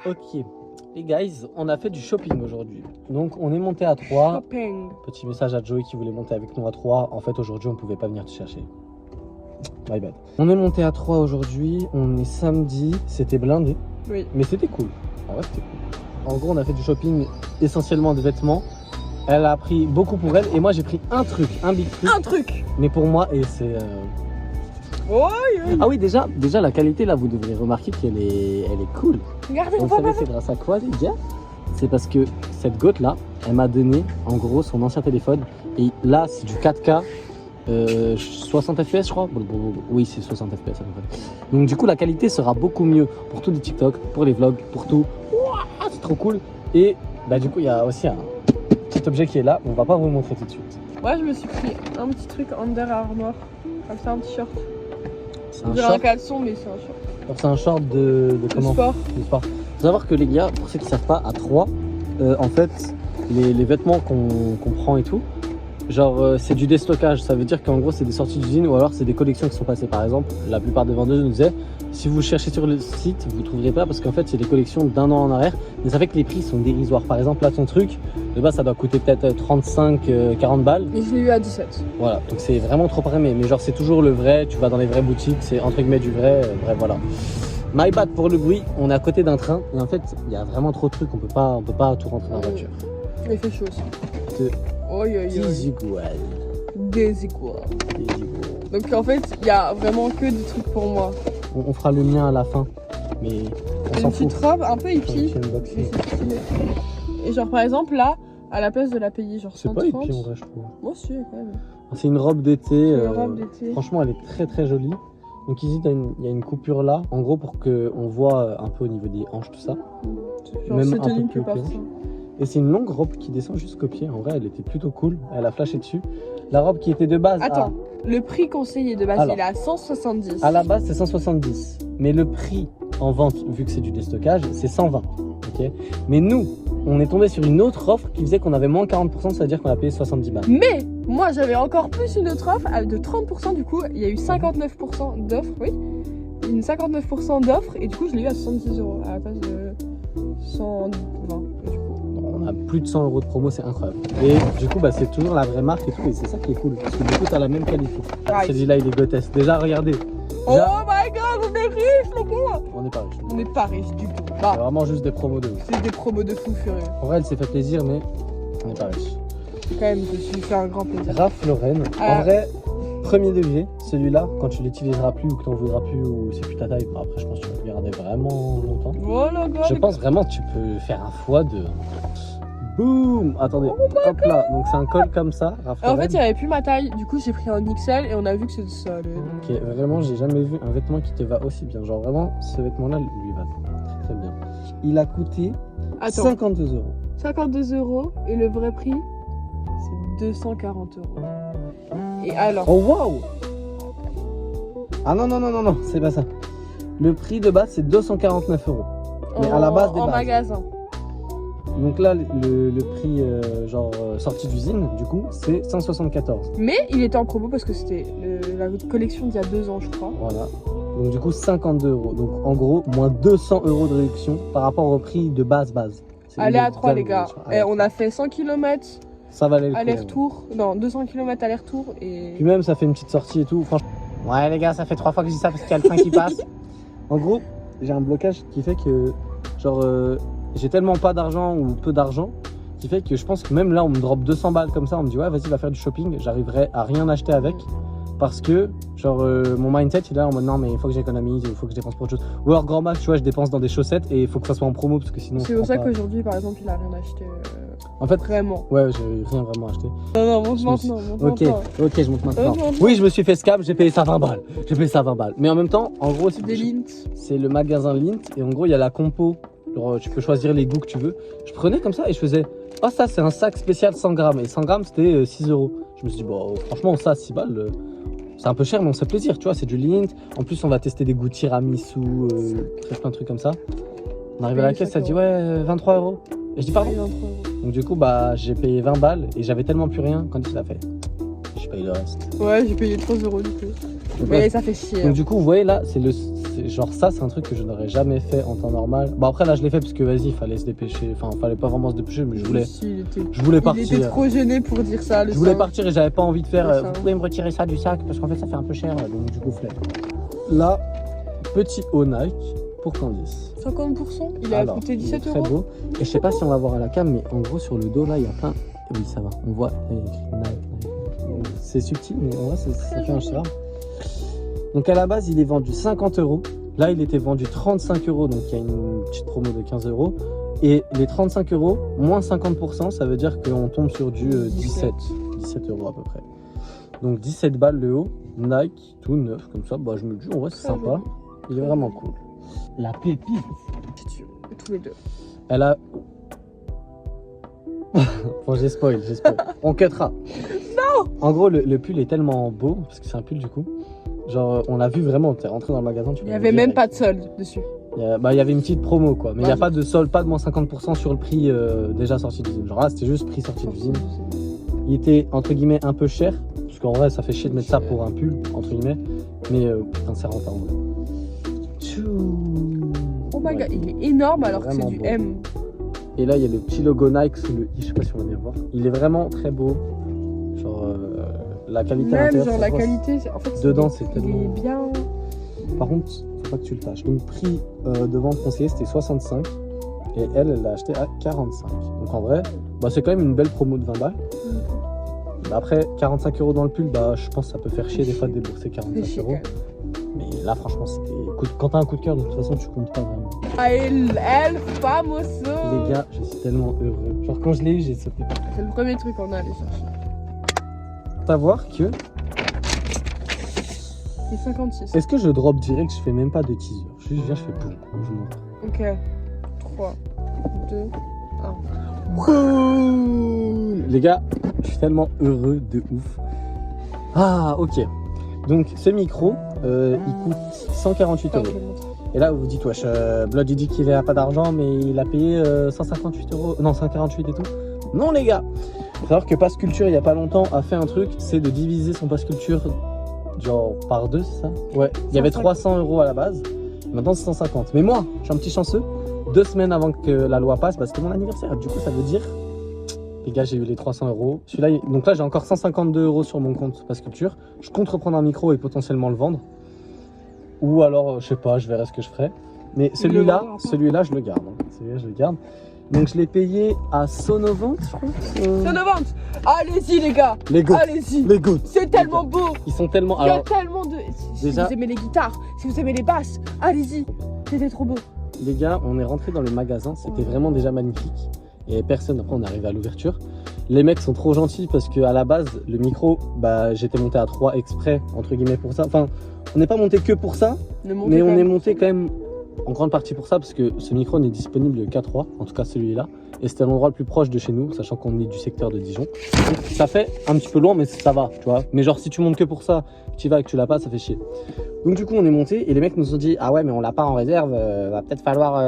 Ok, les guys, on a fait du shopping aujourd'hui. Donc on est monté à 3. Shopping. Petit message à Joey qui voulait monter avec nous à 3. En fait aujourd'hui on pouvait pas venir te chercher. My bad. On est monté à 3 aujourd'hui, on est samedi, c'était blindé. Oui. Mais c'était cool. En vrai c'était cool. En gros on a fait du shopping essentiellement des vêtements. Elle a pris beaucoup pour elle et moi j'ai pris un truc, un big truc. Un truc. Mais pour moi et c'est... Oh, Ah oui déjà la qualité là vous devriez remarquer qu'elle est cool. regardez, Vous savez c'est grâce à quoi les gars? C'est parce que cette goth là, elle m'a donné en gros son ancien téléphone. Et là c'est du 4K, 60 fps je crois. Oui c'est 60 fps à peu près. Donc du coup la qualité sera beaucoup mieux pour tous les TikTok, pour les vlogs, pour tout. Ouah, c'est trop cool. Et bah du coup il y a aussi un petit objet qui est là, on va pas vous le montrer tout de suite. Moi je me suis pris un petit truc Under Armour. Comme ça un petit short. C'est On un dirait un short. caleçon mais c'est un short. Alors, c'est un short de De comment? sport. De sport. Faut savoir que les gars, pour ceux qui savent pas, à 3, en fait, les vêtements qu'on prend et tout, genre c'est du déstockage. Ça veut dire qu'en gros c'est des sorties d'usine ou alors c'est des collections qui sont passées. Par exemple, la plupart des vendeuses nous disaient, si vous cherchez sur le site, vous trouverez pas parce qu'en fait c'est des collections d'un an en arrière. Mais ça fait que les prix sont dérisoires. Par exemple là ton truc, de base ça doit coûter peut-être 35-40 balles. Et je l'ai eu à 17. Voilà, donc c'est vraiment trop primé. Mais genre c'est toujours le vrai, tu vas dans les vraies boutiques, c'est entre guillemets du vrai. Bref voilà. My bad pour le bruit, on est à côté d'un train et en fait il y a vraiment trop de trucs, on peut pas tout rentrer dans la voiture. Il fait chaud aussi. De Oi, oi, oi. Desigual. Desigual. Donc en fait, il y a vraiment que des trucs pour moi. On fera le mien à la fin, mais on s'en Une fout. petite robe un peu hippie. C'est unboxing. Mais c'est stylé. Et genre par exemple là, à la place de la payer genre C'est 130. pas hippie en vrai je trouve. Moi aussi quand même. C'est une robe d'été. Une robe d'été. Franchement elle est très jolie. Donc ici il y a une coupure là, en gros pour qu'on voit un peu au niveau des hanches tout ça. Genre Même c'est un peu tenu plus que par haut que ça. Et c'est une longue robe qui descend jusqu'au pied. En vrai, elle était plutôt cool. Elle a flashé dessus. La robe qui était de base. Attends, le prix conseillé de base Alors, il est à 170. À la base, c'est 170. Mais le prix en vente, vu que c'est du déstockage, c'est 120. Ok. Mais nous, on est tombé sur une autre offre qui faisait qu'on avait moins 40%, c'est-à-dire qu'on a payé 70 balles. Mais moi j'avais encore plus une autre offre de 30%, du coup il y a eu 59% d'offres, oui. Une 59% d'offres et du coup je l'ai eu à 70 € à la place de 120. Et du coup, On a plus de 100 € de promo, c'est incroyable. Et du coup, bah, c'est toujours la vraie marque et tout. Et c'est ça qui est cool. Parce que du coup, t'as la même qualité. Right. Celui-là, il est grotesque. Déjà, regardez. Oh Déjà, my god, on est riches les gars. on n'est pas riche. On n'est pas riches du tout. C'est Bah, vraiment juste des promos de ouf. c'est des promos de fou furieux. En vrai, elle s'est fait plaisir, mais on n'est pas riche. Quand même, je me suis fait un grand plaisir. Ralph Lauren. En vrai, premier degré, celui-là, quand tu l'utiliseras plus ou que tu n'en voudras plus ou c'est plus ta taille, bah, après, je pense que tu vas le garder vraiment longtemps. Voilà, gars. Je pense vraiment que tu peux faire un foie de. Boum. Attendez, hop là. Donc, c'est un col comme ça, Ralph En Lauren. fait, il n'y avait plus ma taille, du coup j'ai pris un XL et on a vu que c'était ça. Ok, vraiment, j'ai jamais vu un vêtement qui te va aussi bien. Genre, vraiment, ce vêtement-là lui va très bien. Il a coûté Attends, 52 €. 52 € et le vrai prix, c'est 240 €. Et alors, Oh, waouh! Ah non, c'est pas ça. Le prix de base, c'est 249 €. Mais à la base des en bases. magasin. Donc là, le prix sortie d'usine, du coup, c'est 174. Mais il était en promo parce que c'était la collection d'il y a 2 ans, je crois. Voilà. Donc du coup, 52 €. Donc en gros, moins 200 € de réduction par rapport au prix de base. C'est Allez à une 3 les gars. réduction. Et on a fait 100 km Ça valait le coup. aller-retour. Non, 200 km aller-retour et... Puis même, ça fait une petite sortie et tout. Franchement. Ouais les gars, ça fait 3 fois que je dis ça parce qu'il y a le train qui passe. En gros, j'ai un blocage qui fait que j'ai tellement pas d'argent ou peu d'argent qui fait que je pense que même là on me drop 200 balles comme ça, on me dit ouais vas-y va faire du shopping, j'arriverai à rien acheter avec parce que mon mindset il est là en mode non mais il faut que j'économise, il faut que je dépense pour autre chose. Ou alors grand max tu vois je dépense dans des chaussettes et il faut que ça soit en promo parce que sinon C'est je pour prends ça pas. qu'aujourd'hui par exemple il a rien acheté. En fait Vraiment. ouais j'ai rien vraiment acheté. Non, monte maintenant, monte maintenant. Ok je monte maintenant. Monte. Oui je me suis fait scam, j'ai payé ça 20 balles. J'ai payé ça 20 balles. Mais en même temps en gros Des lints. c'est le magasin Lint et en gros il y a la compo. Genre, tu peux choisir les goûts que tu veux. Je prenais comme ça et je faisais oh ça c'est un sac spécial 100 grammes et 100 grammes c'était 6 €. Je me suis dit bon franchement ça 6 balles c'est un peu cher mais on se fait plaisir tu vois, c'est du Lint. En plus on va tester des goûts tiramisu, plein de trucs comme ça. On arrive à la caisse, ça dit ouais 23 €. Et je dis pardon. Donc du coup bah j'ai payé 20 balles et j'avais tellement plus rien quand il a fait. Je paye le reste. Ouais, j'ai payé 3 € du coup. Donc, Mais ouais. ça fait chier. Donc du coup vous voyez là c'est genre ça, c'est un truc que je n'aurais jamais fait en temps normal. Bon après là je l'ai fait parce que vas-y, il fallait se dépêcher. Enfin, fallait pas vraiment se dépêcher, mais je voulais Il partir. était trop gêné pour dire ça. Je voulais partir et j'avais pas envie de faire. Le sein. Vous pouvez me retirer ça du sac parce qu'en fait ça fait un peu cher. Donc du coup flemme. Là, petit haut Nike pour Candice. 50%. Il a coûté 17 il est très €. beau. Et je sais pas si on va voir à la cam, mais en gros sur le dos là il y a plein. Oui ça va. On voit. Là, il y a écrit Nike. C'est subtil, mais en vrai ça fait un charme. Donc à la base il est vendu 50 €. Là il était vendu 35 €, donc il y a une petite promo de 15 €. Et les 35 € moins 50%, ça veut dire qu'on tombe sur du 17 € à peu près. Donc 17 balles le haut, Nike, tout neuf comme ça. Bah je me dis en vrai c'est sympa. Il est vraiment cool. La pépite. Tous les deux. Elle a. Bon j'ai spoil. On cuttera. Non. En gros le pull est tellement beau, parce que c'est un pull du coup. Genre on l'a vu vraiment, t'es rentré dans le magasin. Il n'y avait même pas de solde dessus. Il y avait une petite promo quoi, mais il n'y a pas de solde, pas de moins 50% sur le prix déjà sorti d'usine. Genre là c'était juste prix sorti d'usine. Il était entre guillemets un peu cher, parce qu'en vrai ça fait chier de mettre ça pour un pull, entre guillemets. Mais putain c'est rentable. Oh my god, il est énorme alors que c'est du beau. M. Et là il y a le petit logo Nike sous le i, je sais pas si on va bien voir. Il est vraiment très beau. Genre la qualité même intérieure, genre la qualité, en fait dedans c'est il tellement. est bien. Par contre, faut pas que tu le tâches. Donc prix de vente conseillé c'était 65 et elle l'a acheté à 45. Donc en vrai, bah, c'est quand même une belle promo de 20 balles. Bah, après 45 € dans le pull, bah je pense que ça peut faire chier des fois de débourser 45 €. Mais là franchement c'était. Quand t'as un coup de cœur de toute façon tu comptes pas vraiment. Ah, el famoso. Les gars, je suis tellement heureux. Genre quand je l'ai eu, j'ai sauté. C'est le premier truc qu'on a allé chercher. Savoir que. C'est 56. Est-ce que je drop direct, je fais même pas de teaser. Je viens, je fais boum, je montre. Ok. 3, 2, 1. Boum. Les gars, je suis tellement heureux de ouf. Ah, ok. Donc ce micro, il coûte 148 €. Et là, vous vous dites, wesh, Blood, il dit qu'il a pas d'argent, mais il a payé 158 €. Non, 148 et tout. Non, les gars. Il faut savoir que Pass Culture, il y a pas longtemps, a fait un truc, c'est de diviser son Pass Culture genre par 2, c'est ça? Ouais. Il y avait 300 € à la base. Maintenant, c'est 150. Mais moi, je suis un petit chanceux. 2 semaines avant que la loi passe, parce que c'était mon anniversaire. Du coup, ça veut dire, les gars, j'ai eu les 300 €. Celui-là, donc là, j'ai encore 152 € sur mon compte Pass Culture. Je compte reprendre un micro et potentiellement le vendre. Ou alors, je sais pas, je verrai ce que je ferai. Mais celui-là, je le garde. Celui-là, je le garde. Donc, je l'ai payé à Sonovente, je crois. Sonovente. Allez-y, les gars. Les gouttes. Allez-y. Les gouttes. C'est tellement beau. Ils sont tellement. Il y a Alors, tellement de. Si déjà- vous aimez les guitares, si vous aimez les basses, allez-y. C'était trop beau. les gars, on est rentré dans le magasin. C'était vraiment déjà magnifique. Et personne. Après, on est arrivé à l'ouverture. Les mecs sont trop gentils parce qu'à la base, le micro, bah, j'étais monté à 3 exprès, entre guillemets, pour ça. Enfin, on n'est pas monté que pour ça, mais on est monté quand même en grande partie pour ça parce que ce micro n'est disponible qu'à 3, en tout cas celui-là. Et c'était l'endroit le plus proche de chez nous, sachant qu'on est du secteur de Dijon. Donc, ça fait un petit peu loin, mais ça va, tu vois. Mais genre, si tu montes que pour ça, tu y vas et que tu l'as pas, ça fait chier. Donc du coup, on est monté et les mecs nous ont dit, ah ouais, mais on l'a pas en réserve, va peut-être falloir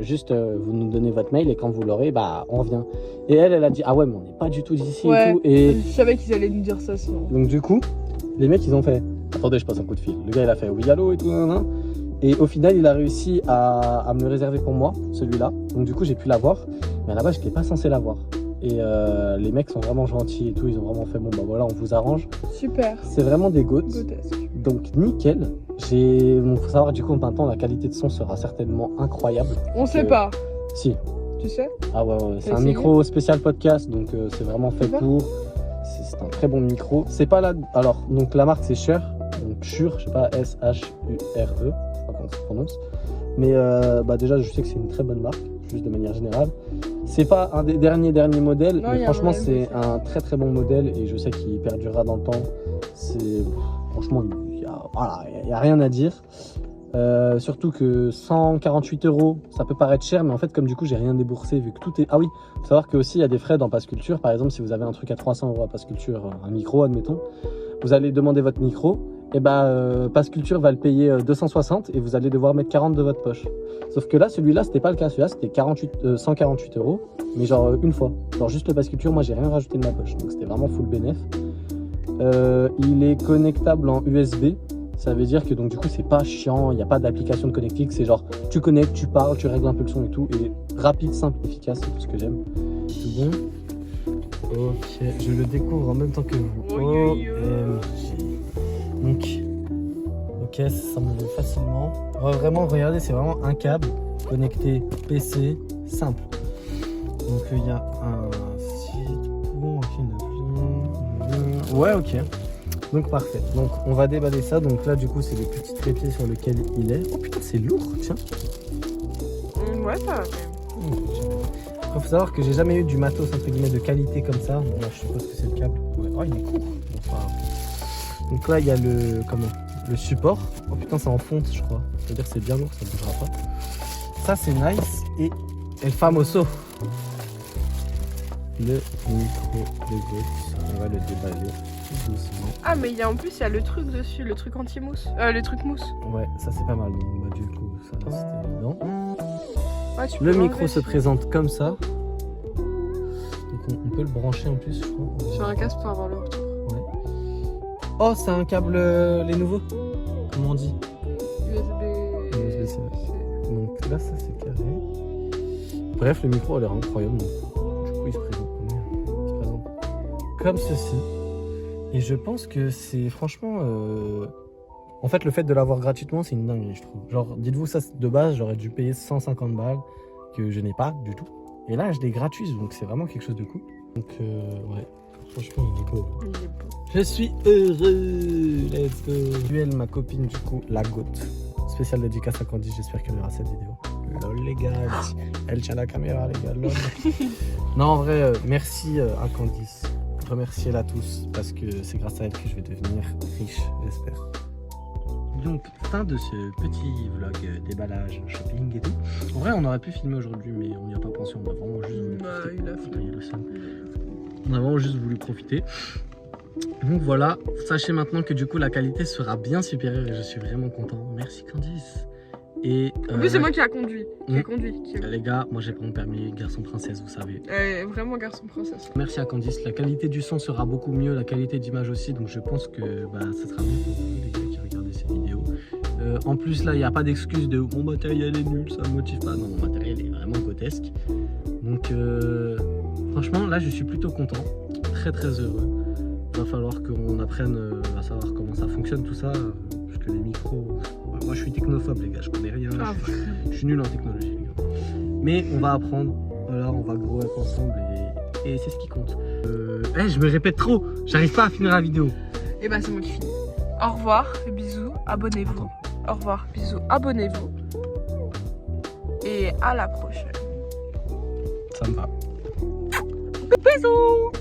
juste vous nous donner votre mail et quand vous l'aurez, bah on revient. Et elle a dit, ah ouais, mais on n'est pas du tout d'ici et tout. Et je savais qu'ils allaient nous dire ça sinon. donc du coup, les mecs, ils ont fait, attendez, je passe un coup de fil. Le gars, il a fait, oui, allô et tout, nan. Et au final, il a réussi à me le réserver pour moi, celui-là. Donc du coup, j'ai pu l'avoir. Mais à la base, je n'étais pas censé l'avoir. Et les mecs sont vraiment gentils et tout. Ils ont vraiment fait, bon bah voilà, on vous arrange. Super. C'est vraiment des goats. Grotesque. Donc nickel. Bon, faut savoir du coup, maintenant, la qualité de son sera certainement incroyable. On sait pas. Si. Tu sais? Ah ouais, c'est un essayé micro spécial podcast. Donc c'est vraiment fait pour. C'est un très bon micro. C'est pas là. Alors, donc la marque, c'est Shure. Donc Shure, je sais pas, S-H-U-R-E. Comment ça se prononce, mais bah déjà je sais que c'est une très bonne marque, juste de manière générale. C'est pas un des derniers modèles, Non, mais franchement c'est un très bon modèle et je sais qu'il perdurera dans le temps. C'est franchement il y a rien à dire. Surtout que 148 €, ça peut paraître cher, mais en fait comme du coup j'ai rien déboursé vu que tout est. Ah oui, faut savoir que aussi il y a des frais dans Pass Culture. Par exemple, si vous avez un truc à 300 € à Pass Culture, un micro admettons, vous allez demander votre micro. Et bah Pass Culture va le payer 260 et vous allez devoir mettre 40 de votre poche. Sauf que là, celui-là, c'était pas le cas. Celui-là, c'était 148 €, mais genre une fois. Genre juste le Pass Culture, moi j'ai rien rajouté de ma poche. Donc c'était vraiment full bénéf. Il est connectable en USB. Ça veut dire que donc du coup c'est pas chiant, il n'y a pas d'application de connectique, c'est genre tu connectes, tu parles, tu règles un peu le son et tout, et rapide, simple, efficace, c'est tout ce que j'aime. Tout bon. Ok, je le découvre en même temps que vous. OMG. Donc, ok, ça s'enlève facilement. Vraiment, regardez, c'est vraiment un câble connecté PC, simple. Donc il y a un site pour... Ouais, ok. Donc parfait. Donc on va déballer ça. Donc là du coup c'est les petits trépieds sur lesquels il est. Oh putain c'est lourd, tiens. Ouais, ça va quand même. Il faut savoir que j'ai jamais eu du matos entre guillemets de qualité comme ça. Bon, là je suppose que c'est le câble. Ouais. Oh il est court. Bon, enfin... Donc là il y a le support. Oh putain c'est en fonte je crois. C'est-à-dire que c'est bien lourd, ça ne bougera pas. Ça c'est nice. Et El Famoso. Le micro de gauche. On va le déballer tout doucement. Ah mais en plus il y a le truc dessus, le truc anti-mousse. Le truc mousse. Ouais, ça c'est pas mal. Donc bah, du coup, ça c'était évident. Ouais, tu peux Le micro l'enlever, se si- présente comme ça. Donc on peut le brancher en plus, je crois. Sur un casque pour avoir le retour. Ouais. Oh, c'est un câble les nouveaux. Comment on dit? USB-C. Donc là, ça c'est carré. Bref, le micro a l'air incroyable. Donc, du coup, il se présente comme ceci. Et je pense que c'est franchement. En fait, le fait de l'avoir gratuitement, c'est une dinguerie, je trouve. Genre, dites-vous, ça de base, j'aurais dû payer 150 balles, que je n'ai pas du tout. Et là, je l'ai gratuit, donc c'est vraiment quelque chose de cool. Donc, ouais, franchement, il est beau. Il est beau. Je suis heureux. Let's go. Duel, ma copine, du coup, la goutte. Spéciale dédicace à Candy, j'espère qu'elle verra cette vidéo. Lol, les gars. Elle tient la caméra, les gars. Lol. Non, en vrai, merci à Candice. Remerciez-la tous, parce que c'est grâce à elle que je vais devenir riche, j'espère. Donc, fin de ce petit vlog déballage, shopping et tout. En vrai, on aurait pu filmer aujourd'hui, mais on n'y a pas pensé. On a vraiment juste voulu profiter. Il a fait. Putain, il y a le seum. On a vraiment juste voulu profiter. Donc voilà, sachez maintenant que du coup la qualité sera bien supérieure et je suis vraiment content. Merci Candice. Et En plus c'est moi qui a conduit. les gars, moi j'ai pas mon permis garçon princesse, vous savez. Vraiment garçon princesse. Merci à Candice. La qualité du son sera beaucoup mieux, la qualité d'image aussi, donc je pense que ça sera mieux pour vous les gars qui regardez cette vidéo. En plus là, il n'y a pas d'excuse de mon matériel est nul, ça me motive pas. Non, mon matériel est vraiment grotesque. Donc franchement là, je suis plutôt content, très heureux. Il va falloir qu'on apprenne à savoir comment ça fonctionne tout ça, parce que les micros, moi je suis technophobe les gars, je connais rien, je suis nul en technologie les gars. Mais on va apprendre, voilà, on va grow up ensemble et c'est ce qui compte. Je me répète trop, j'arrive pas à finir la vidéo. Et bah c'est moi qui finis. Au revoir, bisous, abonnez-vous. Au revoir, bisous, abonnez-vous. Et à la prochaine. Ça me va. Bisous.